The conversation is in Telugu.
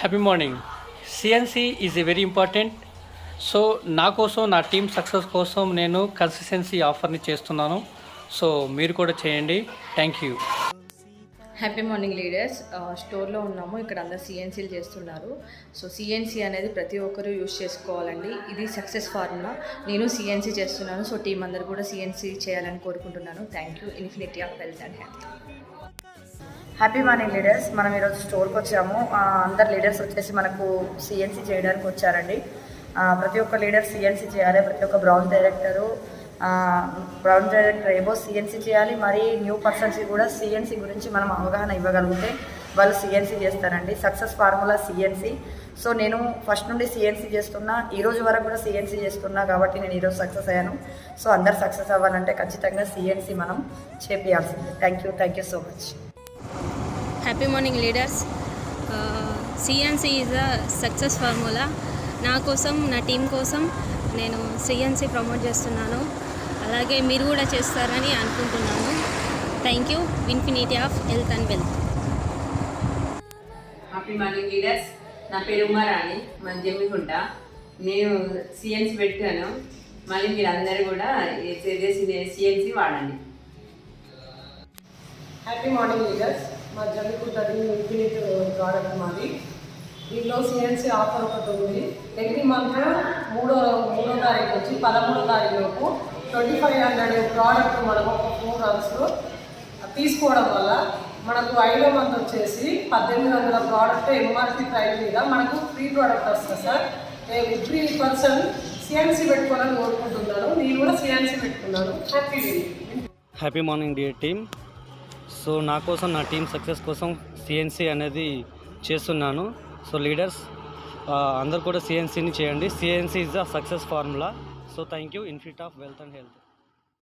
Happy morning. CNC is a very important. So నా కోసం, నా టీమ్ సక్సెస్ కోసం నేను కన్సిస్టెన్సీ ఆఫర్ని చేస్తున్నాను. సో మీరు కూడా చేయండి. Thank you. Happy morning leaders. స్టోర్లో ఉన్నాము. ఇక్కడ అందరు సిఎన్సీలు చేస్తున్నారు. సో సిఎన్సీ అనేది ప్రతి ఒక్కరూ యూజ్ చేసుకోవాలండి. ఇది సక్సెస్ ఫార్ములా. నేను సిఎన్సీ చేస్తున్నాను. సో టీం అందరు కూడా సిఎన్సీ చేయాలని కోరుకుంటున్నాను. Thank you. Infinity of health and health. Happy morning leaders. మనం ఈరోజు స్టోర్కి వచ్చాము. అందరు లీడర్స్ వచ్చేసి మనకు సిఎన్సీ చేయడానికి వచ్చారండి. ప్రతి ఒక్క లీడర్ సిఎన్సీ చేయాలి. ప్రతి ఒక్క బ్రౌన్ డైరెక్టర్ ఏమో సిఎన్సీ చేయాలి. మరి న్యూ పర్సన్స్కి కూడా సిఎన్సీ గురించి మనం అవగాహన ఇవ్వగలిగితే వాళ్ళు సిఎన్సీ చేస్తారండి. Success formula CNC. సో నేను ఫస్ట్ నుండి సిఎన్సీ చేస్తున్నా, ఈరోజు వరకు కూడా సిఎన్సీ చేస్తున్నా కాబట్టి నేను ఈరోజు సక్సెస్ అయ్యాను. సో అందరు సక్సెస్ అవ్వాలంటే ఖచ్చితంగా సిఎన్సీ మనం చేపియాల్సిందే. Thank you so much. Happy morning leaders. CNC is a success formula. నా కోసం, నా టీం కోసం నేను సిఎన్సి ప్రమోట్ చేస్తున్నాను. అలాగే మీరు కూడా చేస్తారని అనుకుంటున్నాను. Thank you. Infinity of health and wealth. Happy morning leaders. నా పేరు ఉమారాణి, మన జమ్మికుంట. నేను సిఎన్సి పెట్టాను. మళ్ళీ మీరు అందరూ కూడా సిఎన్సి వాడండి. Happy morning leaders. మా జమ్మికుంటది ఇన్ఫినిట్ ప్రోడక్ట్ మాది. దీనిలో సిఎన్సీ ఆఫర్ ఒకటి ఉంది. ఎవ్రీ మంత్ మూడో తారీఖు నుంచి 13వ తారీఖు లోపు 2500 ప్రోడక్ట్ మనకు ఒక 4 మంత్స్లో తీసుకోవడం వల్ల మనకు 5వ మంత్ వచ్చేసి 1800 ప్రోడక్ట్ ఎంఆర్పి ప్రైస్ మీద మనకు ఫ్రీ ప్రోడక్ట్ వస్తుంది సార్. ఎవ్రీ పర్సన్ సిఎన్సీ పెట్టుకోవాలని కోరుకుంటున్నాను. నేను కూడా సిఎన్సీ పెట్టుకున్నాను. Happy morning dear team. So నా కోసం, నా టీం సక్సెస్ కోసం సిఎన్సీ అనేది చేస్తున్నాను. సో లీడర్స్ అందరు కూడా సిఎన్సీని చేయండి. CNC is the success formula. So thank you. Infinity of wealth and health.